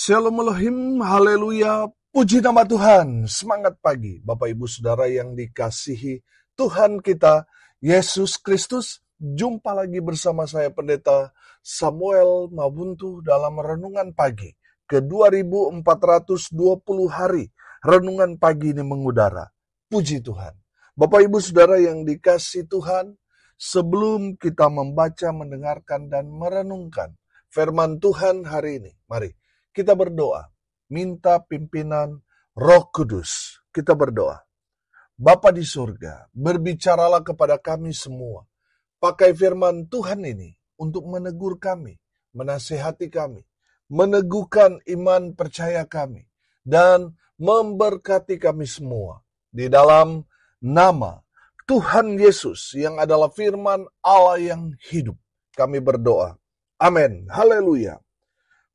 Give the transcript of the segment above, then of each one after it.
Shalom Elohim, haleluya, puji nama Tuhan, semangat pagi, Bapak Ibu Saudara yang dikasihi Tuhan kita, Yesus Kristus. Jumpa lagi bersama saya Pendeta Samuel Mabuntu dalam Renungan Pagi ke 2420 hari, Renungan Pagi ini mengudara, puji Tuhan. Bapak Ibu Saudara yang dikasihi Tuhan, sebelum kita membaca, mendengarkan, dan merenungkan firman Tuhan hari ini, mari kita berdoa, minta pimpinan Roh Kudus. Kita berdoa. Bapa di surga, berbicaralah kepada kami semua. Pakai firman Tuhan ini untuk menegur kami, menasihati kami, meneguhkan iman percaya kami, dan memberkati kami semua. Di dalam nama Tuhan Yesus yang adalah firman Allah yang hidup, kami berdoa. Amin. Haleluya.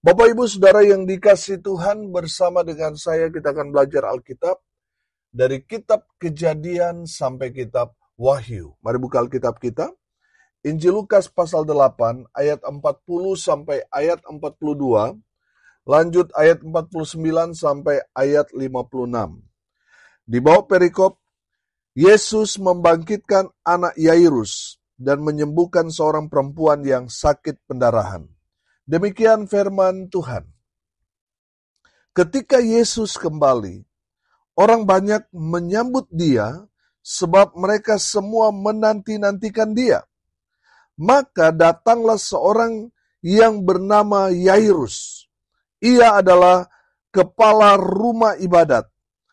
Bapak Ibu Saudara yang dikasihi Tuhan, bersama dengan saya kita akan belajar Alkitab dari kitab Kejadian sampai kitab Wahyu. Mari buka Alkitab kita. Injil Lukas pasal 8 ayat 40 sampai ayat 42. Lanjut ayat 49 sampai ayat 56. Di bawah perikop, Yesus membangkitkan anak Yairus dan menyembuhkan seorang perempuan yang sakit pendarahan. Demikian firman Tuhan. Ketika Yesus kembali, orang banyak menyambut dia sebab mereka semua menanti-nantikan dia. Maka datanglah seorang yang bernama Yairus. Ia adalah kepala rumah ibadat.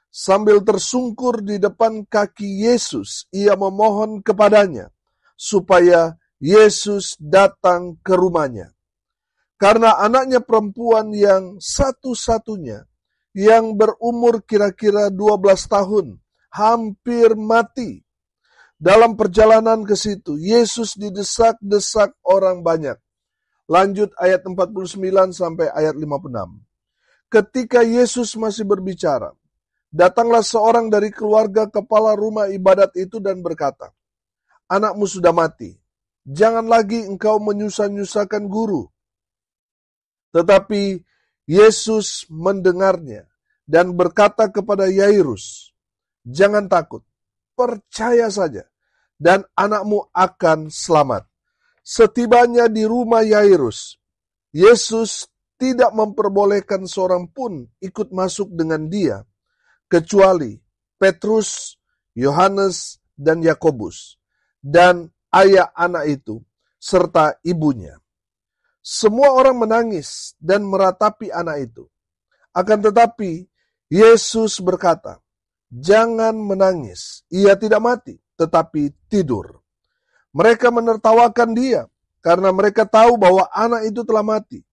Sambil tersungkur di depan kaki Yesus, ia memohon kepadanya supaya Yesus datang ke rumahnya. Karena anaknya perempuan yang satu-satunya, yang berumur kira-kira 12 tahun, hampir mati. Dalam perjalanan ke situ, Yesus didesak-desak orang banyak. Lanjut ayat 49 sampai ayat 56. Ketika Yesus masih berbicara, datanglah seorang dari keluarga kepala rumah ibadat itu dan berkata, "Anakmu sudah mati, jangan lagi engkau menyusah-nyusahkan guru." Tetapi Yesus mendengarnya dan berkata kepada Yairus, "Jangan takut, percaya saja, dan anakmu akan selamat." Setibanya di rumah Yairus, Yesus tidak memperbolehkan seorang pun ikut masuk dengan dia, kecuali Petrus, Yohanes, dan Yakobus, dan ayah anak itu, serta ibunya. Semua orang menangis dan meratapi anak itu. Akan tetapi, Yesus berkata, "Jangan menangis, ia tidak mati, tetapi tidur." Mereka menertawakan dia, karena mereka tahu bahwa anak itu telah mati.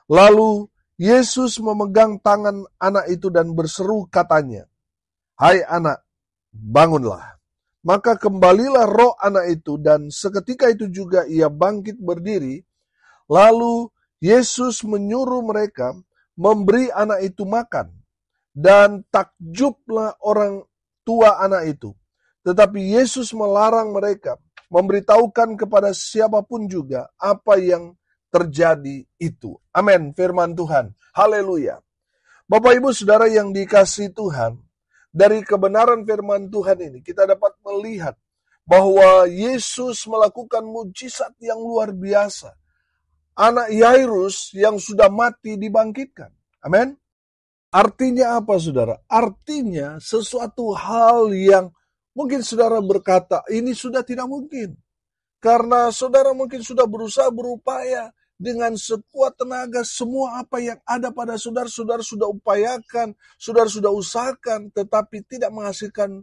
Lalu, Yesus memegang tangan anak itu dan berseru katanya, "Hai anak, bangunlah." Maka kembalilah roh anak itu, dan seketika itu juga ia bangkit berdiri. Lalu Yesus menyuruh mereka memberi anak itu makan, dan takjublah orang tua anak itu. Tetapi Yesus melarang mereka memberitahukan kepada siapapun juga apa yang terjadi itu. Amin, firman Tuhan. Haleluya. Bapak Ibu Saudara yang dikasihi Tuhan, dari kebenaran firman Tuhan ini kita dapat melihat bahwa Yesus melakukan mujizat yang luar biasa. Anak Yairus yang sudah mati dibangkitkan. Amin. Artinya apa, saudara? Artinya sesuatu hal yang mungkin saudara berkata, ini sudah tidak mungkin. Karena saudara mungkin sudah berusaha berupaya dengan sekuat tenaga, semua apa yang ada pada saudara, saudara sudah upayakan, saudara sudah usahakan, tetapi tidak menghasilkan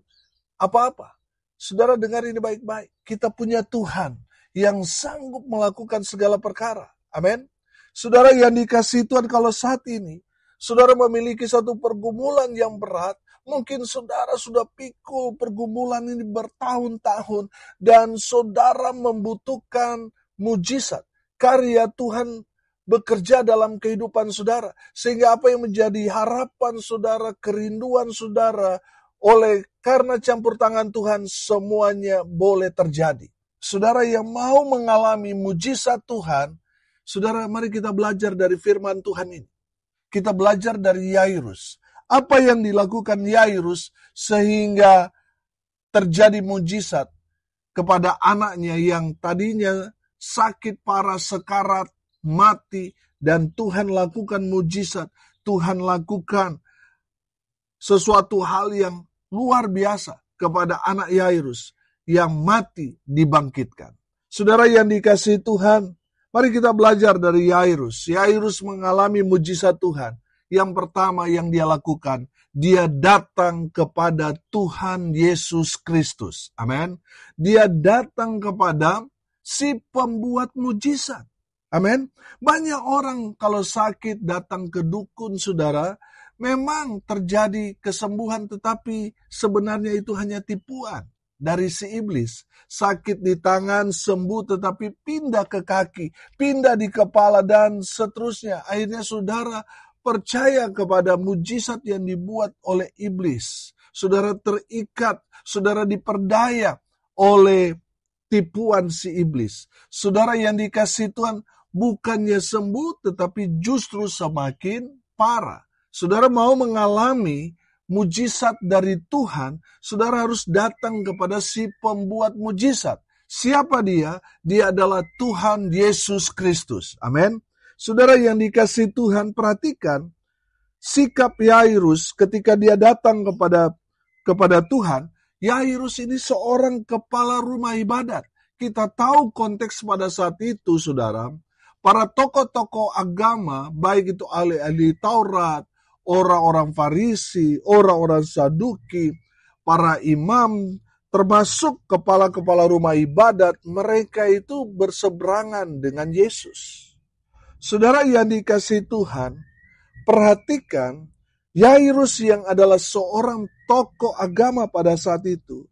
apa-apa. Saudara dengar ini baik-baik. Kita punya Tuhan yang sanggup melakukan segala perkara. Amin. Saudara yang dikasihi Tuhan, kalau saat ini saudara memiliki satu pergumulan yang berat, mungkin saudara sudah pikul pergumulan ini bertahun-tahun, dan saudara membutuhkan mujizat, karya Tuhan bekerja dalam kehidupan saudara, sehingga apa yang menjadi harapan saudara, kerinduan saudara, oleh karena campur tangan Tuhan, semuanya boleh terjadi. Saudara yang mau mengalami mujizat Tuhan, saudara, mari kita belajar dari firman Tuhan ini. kita belajar dari Yairus. Apa yang dilakukan Yairus sehingga terjadi mujizat kepada anaknya yang tadinya sakit parah, sekarat, mati, dan Tuhan lakukan mujizat. Tuhan lakukan sesuatu hal yang luar biasa kepada anak Yairus yang mati dibangkitkan. Saudara yang dikasihi Tuhan, mari kita belajar dari Yairus. Yairus mengalami mujizat Tuhan. Yang pertama yang dia lakukan, dia datang kepada Tuhan Yesus Kristus. Amin. Dia datang kepada si pembuat mujizat. Amin. Banyak orang kalau sakit datang ke dukun, saudara. Memang terjadi kesembuhan, tetapi sebenarnya itu hanya tipuan dari si iblis. Sakit di tangan sembuh, tetapi pindah ke kaki, pindah di kepala, dan seterusnya. Akhirnya saudara percaya kepada mujizat yang dibuat oleh iblis. Saudara terikat, saudara diperdaya oleh tipuan si iblis. Saudara yang dikasihi Tuhan, bukannya sembuh, tetapi justru semakin parah. Saudara mau mengalami mujizat dari Tuhan, saudara harus datang kepada si pembuat mujizat. Siapa dia? Dia adalah Tuhan Yesus Kristus. Amin. Saudara yang dikasihi Tuhan, perhatikan sikap Yairus ketika dia datang kepada Tuhan. Yairus ini seorang kepala rumah ibadat. Kita tahu konteks pada saat itu, saudara. Para tokoh-tokoh agama, baik itu ahli-ahli Taurat, orang-orang Farisi, orang-orang Saduki, para imam, termasuk kepala-kepala rumah ibadat, mereka itu berseberangan dengan Yesus. Saudara yang dikasihi Tuhan, perhatikan Yairus yang adalah seorang tokoh agama pada saat itu,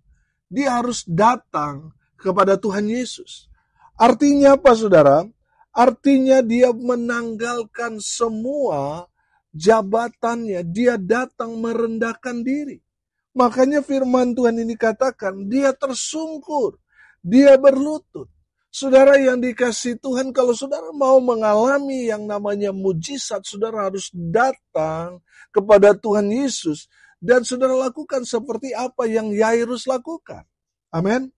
dia harus datang kepada Tuhan Yesus. Artinya apa, saudara? Artinya dia menanggalkan semua jabatannya, dia datang merendahkan diri. Makanya firman Tuhan ini katakan, dia tersungkur, dia berlutut. Saudara yang dikasihi Tuhan, kalau saudara mau mengalami yang namanya mujizat, saudara harus datang kepada Tuhan Yesus. Dan saudara lakukan seperti apa yang Yairus lakukan. Amin.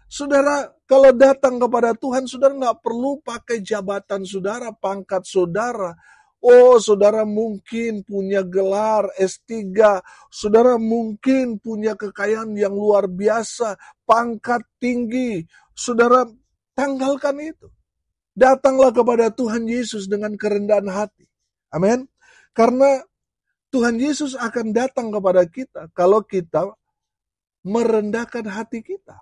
Saudara, kalau datang kepada Tuhan, saudara nggak perlu pakai jabatan saudara, pangkat saudara. Oh, saudara mungkin punya gelar S3, saudara mungkin punya kekayaan yang luar biasa, pangkat tinggi. Saudara, tanggalkan itu. Datanglah kepada Tuhan Yesus dengan kerendahan hati. Amin. Karena Tuhan Yesus akan datang kepada kita kalau kita merendahkan hati kita.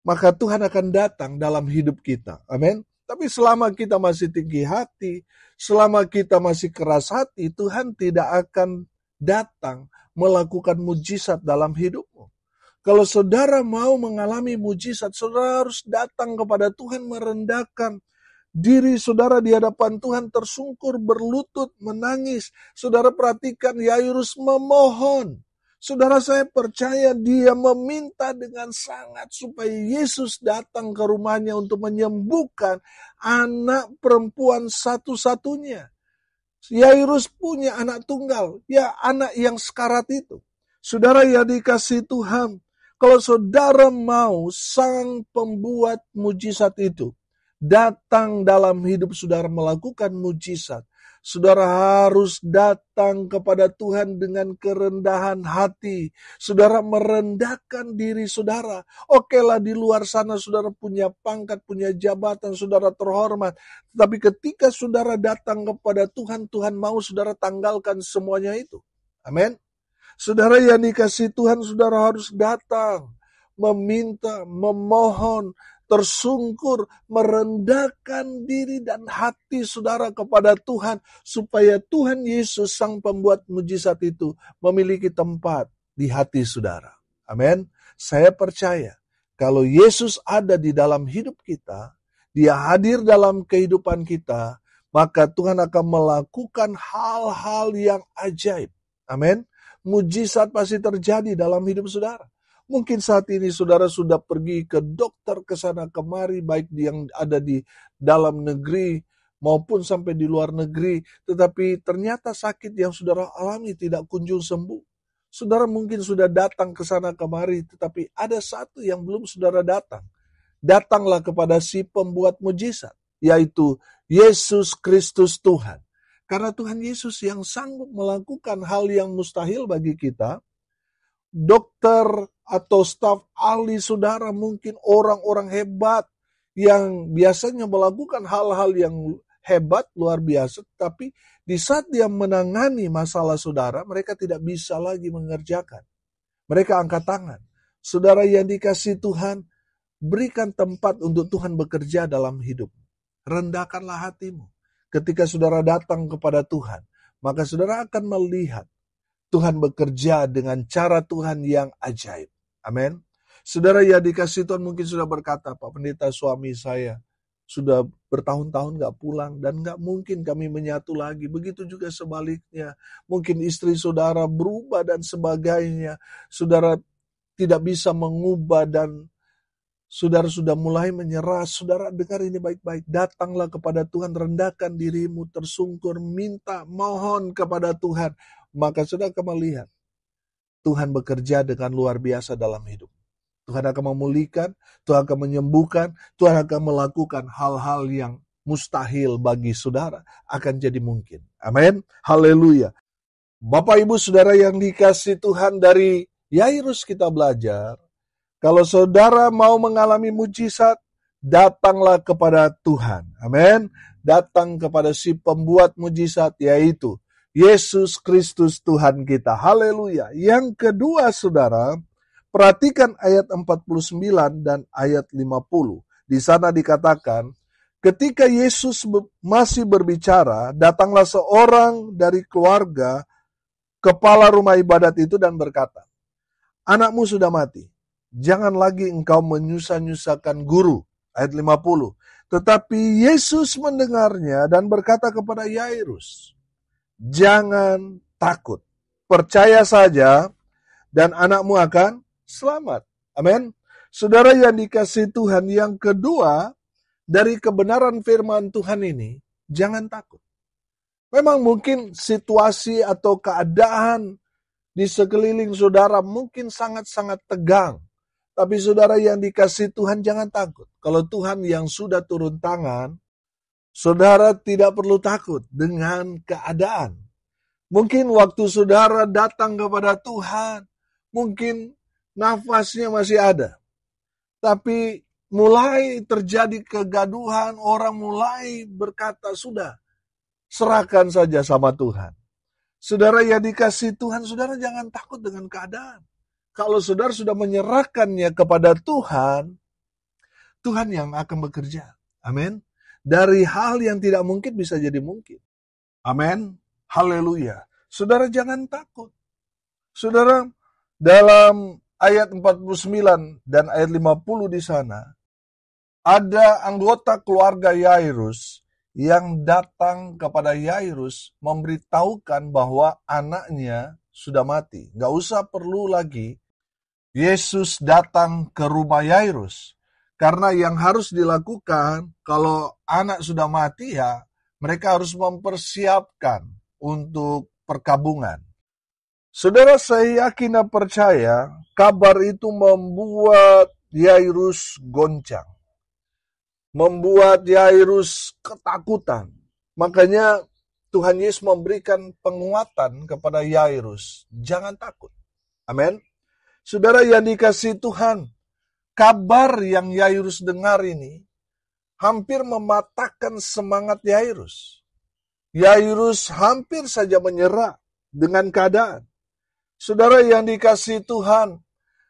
Maka Tuhan akan datang dalam hidup kita. Amin. Tapi selama kita masih tinggi hati, selama kita masih keras hati, Tuhan tidak akan datang melakukan mujizat dalam hidupmu. Kalau saudara mau mengalami mujizat, saudara harus datang kepada Tuhan, merendahkan diri saudara di hadapan Tuhan, tersungkur, berlutut, menangis. Saudara perhatikan Yairus memohon. Saudara, saya percaya dia meminta dengan sangat supaya Yesus datang ke rumahnya untuk menyembuhkan anak perempuan satu-satunya. Yairus punya anak tunggal, ya anak yang sekarat itu. Saudara yang dikasihi Tuhan, kalau saudara mau sang pembuat mujizat itu datang dalam hidup saudara melakukan mujizat, saudara harus datang kepada Tuhan dengan kerendahan hati. Saudara merendahkan diri saudara. Okelah di luar sana saudara punya pangkat, punya jabatan, saudara terhormat. Tapi ketika saudara datang kepada Tuhan, Tuhan mau saudara tanggalkan semuanya itu. Amin. Saudara yang dikasihi Tuhan, saudara harus datang, meminta, memohon, tersungkur, merendahkan diri dan hati saudara kepada Tuhan, supaya Tuhan Yesus, sang pembuat mujizat itu, memiliki tempat di hati saudara. Amin. Saya percaya, kalau Yesus ada di dalam hidup kita, dia hadir dalam kehidupan kita, maka Tuhan akan melakukan hal-hal yang ajaib. Amin. Mujizat pasti terjadi dalam hidup saudara. Mungkin saat ini saudara sudah pergi ke dokter ke sana kemari, baik yang ada di dalam negeri maupun sampai di luar negeri, tetapi ternyata sakit yang saudara alami tidak kunjung sembuh. Saudara mungkin sudah datang ke sana kemari, tetapi ada satu yang belum saudara datang. Datanglah kepada si pembuat mujizat, yaitu Yesus Kristus Tuhan. Karena Tuhan Yesus yang sanggup melakukan hal yang mustahil bagi kita. Dokter atau staf ahli saudara, mungkin orang-orang hebat yang biasanya melakukan hal-hal yang hebat, luar biasa, tapi di saat dia menangani masalah saudara, mereka tidak bisa lagi mengerjakan. Mereka angkat tangan. Saudara yang dikasihi Tuhan, berikan tempat untuk Tuhan bekerja dalam hidup. Rendahkanlah hatimu. Ketika saudara datang kepada Tuhan, maka saudara akan melihat Tuhan bekerja dengan cara Tuhan yang ajaib. Amin. Saudara yang dikasihi Tuhan mungkin sudah berkata, Pak Pendeta, suami saya sudah bertahun-tahun gak pulang dan gak mungkin kami menyatu lagi. Begitu juga sebaliknya. Mungkin istri saudara berubah dan sebagainya. Saudara tidak bisa mengubah dan saudara sudah mulai menyerah. Saudara dengar ini baik-baik. Datanglah kepada Tuhan, rendahkan dirimu, tersungkur, minta, mohon kepada Tuhan. Maka saudara akan melihat Tuhan bekerja dengan luar biasa dalam hidup. Tuhan akan memulihkan, Tuhan akan menyembuhkan, Tuhan akan melakukan hal-hal yang mustahil bagi saudara akan jadi mungkin. Amin. Haleluya. Bapak Ibu Saudara yang dikasihi Tuhan, dari Yairus kita belajar, kalau saudara mau mengalami mujizat, datanglah kepada Tuhan. Amin. Datang kepada si pembuat mujizat, yaitu Yesus Kristus Tuhan kita. Haleluya. Yang kedua saudara, perhatikan ayat 49 dan ayat 50. Di sana dikatakan, ketika Yesus masih berbicara, datanglah seorang dari keluarga kepala rumah ibadat itu dan berkata, anakmu sudah mati. Jangan lagi engkau menyusah-nyusahkan guru. Ayat 50. Tetapi Yesus mendengarnya dan berkata kepada Yairus, jangan takut, percaya saja dan anakmu akan selamat. Amin. Saudara yang dikasihi Tuhan, yang kedua dari kebenaran firman Tuhan ini, jangan takut. Memang mungkin situasi atau keadaan di sekeliling saudara mungkin sangat-sangat tegang. Tapi saudara yang dikasihi Tuhan, jangan takut. Kalau Tuhan yang sudah turun tangan, saudara tidak perlu takut dengan keadaan. Mungkin waktu saudara datang kepada Tuhan, mungkin nafasnya masih ada. Tapi mulai terjadi kegaduhan, orang mulai berkata, sudah, serahkan saja sama Tuhan. Saudara yang dikasihi Tuhan, saudara jangan takut dengan keadaan. Kalau saudara sudah menyerahkannya kepada Tuhan, Tuhan yang akan bekerja. Amin. Dari hal yang tidak mungkin bisa jadi mungkin. Amin. Haleluya. Saudara jangan takut. Saudara, dalam ayat 49 dan ayat 50 di sana, ada anggota keluarga Yairus yang datang kepada Yairus memberitahukan bahwa anaknya sudah mati. Gak usah perlu lagi Yesus datang ke rumah Yairus. Karena yang harus dilakukan kalau anak sudah mati, ya mereka harus mempersiapkan untuk perkabungan. Saudara, saya yakin dan percaya kabar itu membuat Yairus goncang. Membuat Yairus ketakutan. Makanya Tuhan Yesus memberikan penguatan kepada Yairus. Jangan takut. Amin. Saudara yang dikasihi Tuhan, kabar yang Yairus dengar ini hampir mematahkan semangat Yairus. Yairus hampir saja menyerah dengan keadaan. Saudara yang dikasihi Tuhan,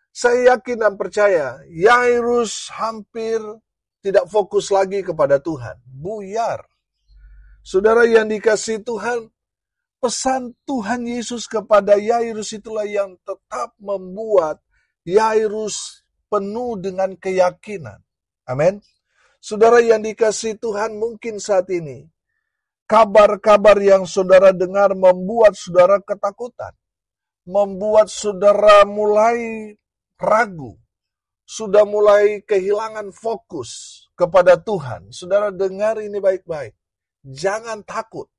saya yakin dan percaya Yairus hampir tidak fokus lagi kepada Tuhan. Buyar. Saudara yang dikasihi Tuhan, pesan Tuhan Yesus kepada Yairus itulah yang tetap membuat Yairus penuh dengan keyakinan. Amin. Saudara yang dikasihi Tuhan, mungkin saat ini kabar-kabar yang saudara dengar membuat saudara ketakutan. Membuat saudara mulai ragu. Sudah mulai kehilangan fokus kepada Tuhan. Saudara dengar ini baik-baik. jangan takut.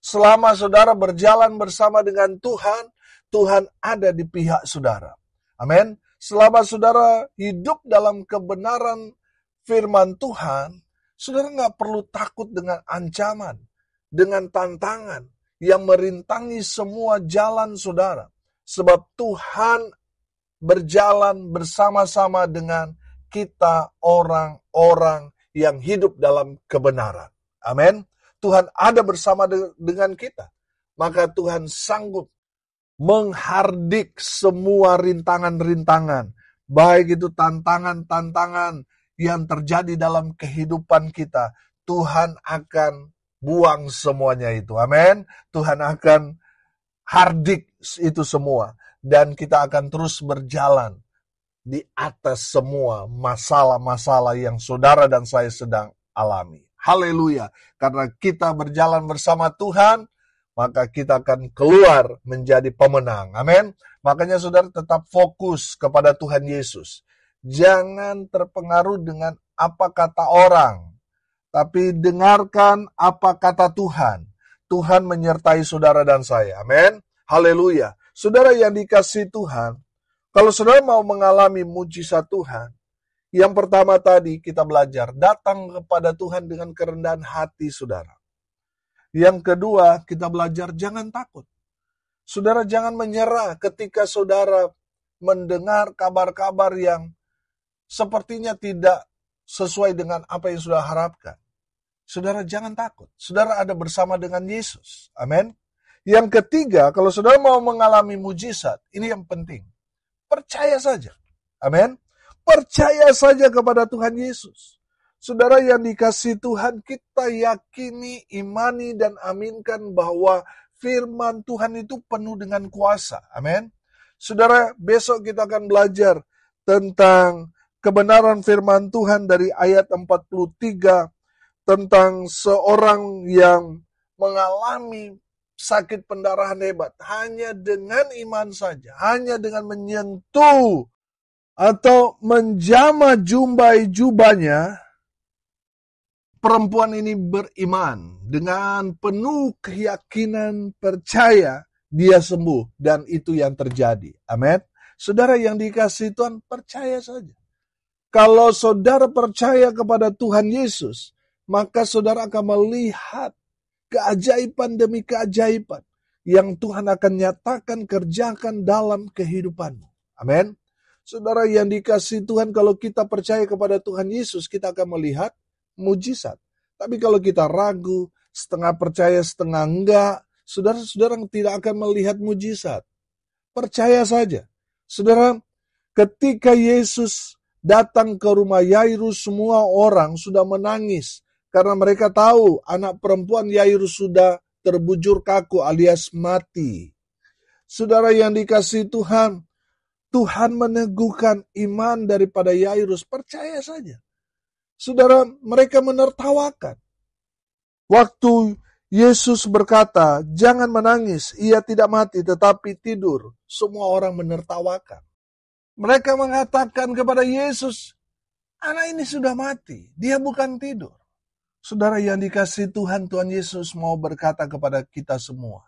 Selama saudara berjalan bersama dengan Tuhan, Tuhan ada di pihak saudara. Amin. Selama saudara hidup dalam kebenaran firman Tuhan, saudara nggak perlu takut dengan ancaman, dengan tantangan yang merintangi semua jalan saudara. Sebab Tuhan berjalan bersama-sama dengan kita orang-orang yang hidup dalam kebenaran. Amin. Tuhan ada bersama dengan kita. Maka Tuhan sanggup menghardik semua rintangan-rintangan. Baik itu tantangan-tantangan yang terjadi dalam kehidupan kita. Tuhan akan buang semuanya itu. Amin. Tuhan akan hardik itu semua. Dan kita akan terus berjalan di atas semua masalah-masalah yang saudara dan saya sedang alami. Haleluya. Karena kita berjalan bersama Tuhan, maka kita akan keluar menjadi pemenang. Amin. Makanya saudara tetap fokus kepada Tuhan Yesus. Jangan terpengaruh dengan apa kata orang, tapi dengarkan apa kata Tuhan. Tuhan menyertai saudara dan saya. Amin. Haleluya. Saudara yang dikasihi Tuhan, kalau saudara mau mengalami mujizat Tuhan, yang pertama tadi kita belajar, datang kepada Tuhan dengan kerendahan hati saudara. Yang kedua, kita belajar jangan takut. Saudara jangan menyerah ketika saudara mendengar kabar-kabar yang sepertinya tidak sesuai dengan apa yang saudara harapkan. Saudara jangan takut. Saudara ada bersama dengan Yesus. Amin. Yang ketiga, kalau saudara mau mengalami mujizat, ini yang penting. Percaya saja. Amin. Percaya saja kepada Tuhan Yesus. Saudara yang dikasihi Tuhan, kita yakini, imani, dan aminkan bahwa firman Tuhan itu penuh dengan kuasa. Amin. Saudara, besok kita akan belajar tentang kebenaran firman Tuhan dari ayat 43, tentang seorang yang mengalami sakit pendarahan hebat. Hanya dengan iman saja, hanya dengan menyentuh atau menjamah jubahnya, perempuan ini beriman dengan penuh keyakinan, percaya dia sembuh, dan itu yang terjadi. Amin. Saudara yang dikasihi Tuhan, percaya saja. Kalau saudara percaya kepada Tuhan Yesus, maka saudara akan melihat keajaiban demi keajaiban yang Tuhan akan nyatakan, kerjakan dalam kehidupanmu. Amin. Saudara yang dikasihi Tuhan, kalau kita percaya kepada Tuhan Yesus, kita akan melihat mujizat. Tapi kalau kita ragu, setengah percaya, setengah enggak, saudara-saudara tidak akan melihat mujizat. Percaya saja. Saudara, ketika Yesus datang ke rumah Yairus, semua orang sudah menangis. Karena mereka tahu anak perempuan Yairus sudah terbujur kaku alias mati. Saudara yang dikasihi Tuhan, Tuhan meneguhkan iman daripada Yairus. Percaya saja. Saudara, mereka menertawakan. Waktu Yesus berkata, jangan menangis, ia tidak mati tetapi tidur. Semua orang menertawakan. Mereka mengatakan kepada Yesus, anak ini sudah mati, dia bukan tidur. Saudara yang dikasihi Tuhan, Tuhan Yesus mau berkata kepada kita semua,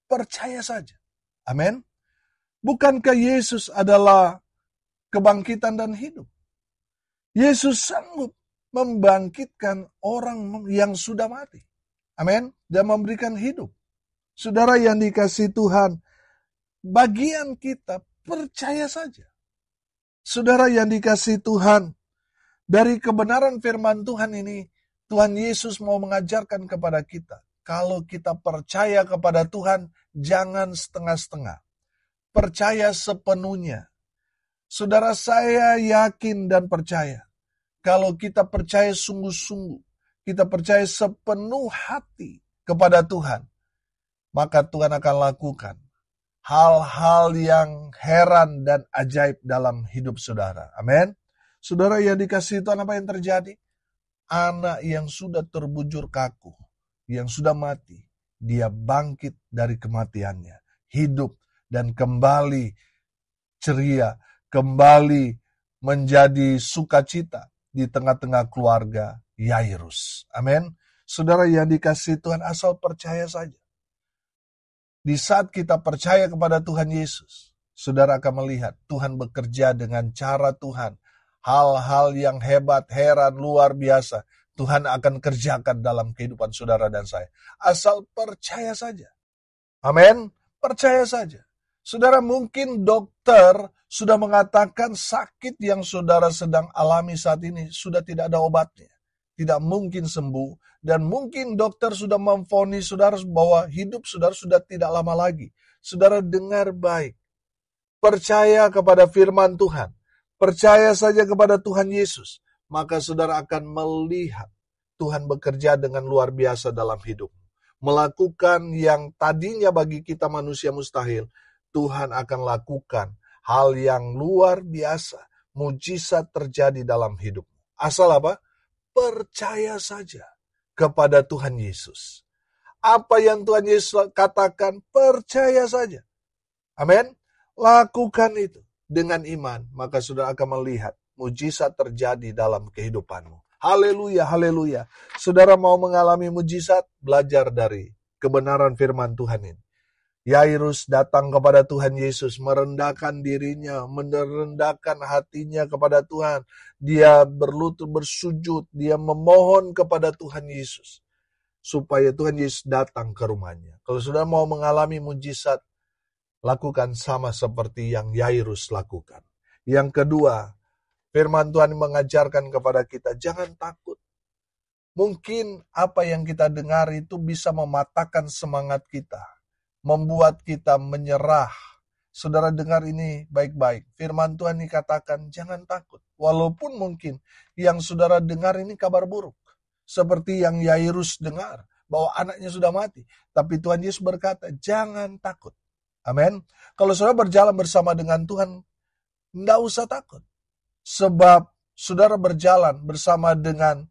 percaya saja. Amin. Bukankah Yesus adalah kebangkitan dan hidup? Yesus sanggup membangkitkan orang yang sudah mati. Amin. Dan memberikan hidup. Saudara yang dikasihi Tuhan, bagian kita percaya saja. Saudara yang dikasihi Tuhan, dari kebenaran firman Tuhan ini, Tuhan Yesus mau mengajarkan kepada kita, kalau kita percaya kepada Tuhan, jangan setengah-setengah. Percaya sepenuhnya. Saudara, saya yakin dan percaya, kalau kita percaya sungguh-sungguh, kita percaya sepenuh hati kepada Tuhan, maka Tuhan akan lakukan hal-hal yang heran dan ajaib dalam hidup saudara. Amin. Saudara yang dikasihi Tuhan, apa yang terjadi? Anak yang sudah terbujur kaku, yang sudah mati, dia bangkit dari kematiannya, hidup dan kembali ceria, kembali menjadi sukacita di tengah-tengah keluarga Yairus. Amin. Saudara yang dikasihi Tuhan, asal percaya saja. Di saat kita percaya kepada Tuhan Yesus, saudara akan melihat Tuhan bekerja dengan cara Tuhan. Hal-hal yang hebat, heran, luar biasa, Tuhan akan kerjakan dalam kehidupan saudara dan saya. Asal percaya saja. Amin. Percaya saja. Saudara, mungkin dokter sudah mengatakan sakit yang saudara sedang alami saat ini sudah tidak ada obatnya. Tidak mungkin sembuh. Dan mungkin dokter sudah memvonis saudara bahwa hidup saudara sudah tidak lama lagi. Saudara dengar baik. Percaya kepada firman Tuhan. Percaya saja kepada Tuhan Yesus. Maka saudara akan melihat Tuhan bekerja dengan luar biasa dalam hidup. Melakukan yang tadinya bagi kita manusia mustahil. Tuhan akan lakukan hal yang luar biasa. Mujizat terjadi dalam hidup. Asal apa? Percaya saja kepada Tuhan Yesus. Apa yang Tuhan Yesus katakan, percaya saja. Amin. Lakukan itu dengan iman, maka saudara akan melihat mujizat terjadi dalam kehidupanmu. Haleluya, haleluya. Saudara mau mengalami mujizat, belajar dari kebenaran firman Tuhan ini. Yairus datang kepada Tuhan Yesus, merendahkan dirinya, merendahkan hatinya kepada Tuhan. Dia berlutut bersujud, dia memohon kepada Tuhan Yesus. Supaya Tuhan Yesus datang ke rumahnya. Kalau sudah mau mengalami mujizat, lakukan sama seperti yang Yairus lakukan. Yang kedua, firman Tuhan mengajarkan kepada kita, jangan takut. Mungkin apa yang kita dengar itu bisa mematahkan semangat kita. Membuat kita menyerah. Saudara dengar ini baik-baik. Firman Tuhan dikatakan jangan takut. Walaupun mungkin yang saudara dengar ini kabar buruk. Seperti yang Yairus dengar. Bahwa anaknya sudah mati. Tapi Tuhan Yesus berkata jangan takut. Amin. Kalau saudara berjalan bersama dengan Tuhan, tidak usah takut. Sebab saudara berjalan bersama dengan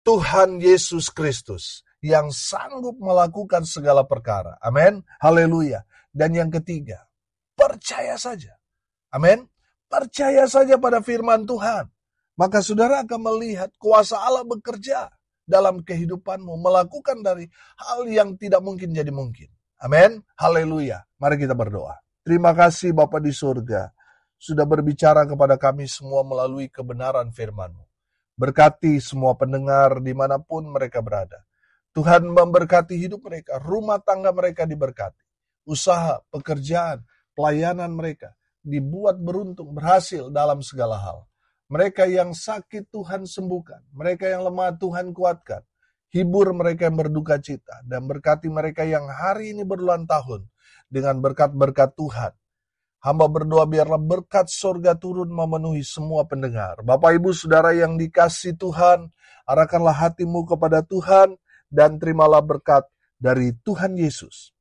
Tuhan Yesus Kristus. Yang sanggup melakukan segala perkara. Amin. Haleluya. Dan yang ketiga, percaya saja. Amin. Percaya saja pada firman Tuhan. Maka saudara akan melihat kuasa Allah bekerja dalam kehidupanmu. Melakukan dari hal yang tidak mungkin jadi mungkin. Amin. Haleluya. Mari kita berdoa. Terima kasih Bapa di surga. Sudah berbicara kepada kami semua melalui kebenaran firman-Mu. Berkati semua pendengar dimanapun mereka berada. Tuhan memberkati hidup mereka, rumah tangga mereka diberkati. Usaha, pekerjaan, pelayanan mereka dibuat beruntung, berhasil dalam segala hal. Mereka yang sakit Tuhan sembuhkan, mereka yang lemah Tuhan kuatkan. Hibur mereka yang berduka cita, dan berkati mereka yang hari ini berulang tahun dengan berkat-berkat Tuhan. Hamba berdoa biarlah berkat surga turun memenuhi semua pendengar. Bapak Ibu Saudara yang dikasihi Tuhan, arahkanlah hatimu kepada Tuhan, dan terimalah berkat dari Tuhan Yesus.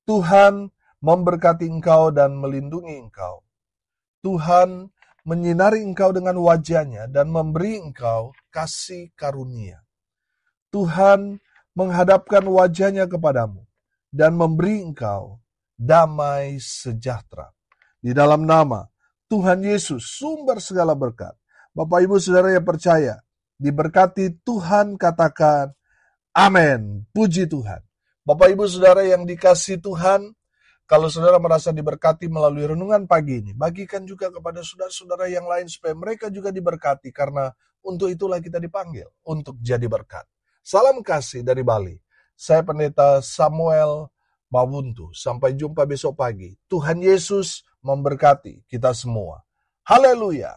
Tuhan memberkati engkau dan melindungi engkau. Tuhan menyinari engkau dengan wajah-Nya dan memberi engkau kasih karunia. Tuhan menghadapkan wajah-Nya kepadamu dan memberi engkau damai sejahtera. Di dalam nama Tuhan Yesus, sumber segala berkat. Bapak Ibu Saudara yang percaya, diberkati Tuhan, katakan amin. Puji Tuhan. Bapak Ibu Saudara yang dikasihi Tuhan, kalau saudara merasa diberkati melalui renungan pagi ini, bagikan juga kepada saudara-saudara yang lain supaya mereka juga diberkati, karena untuk itulah kita dipanggil, untuk jadi berkat. Salam kasih dari Bali. Saya Pendeta Samuel Mawuntu. Sampai jumpa besok pagi. Tuhan Yesus memberkati kita semua. Haleluya.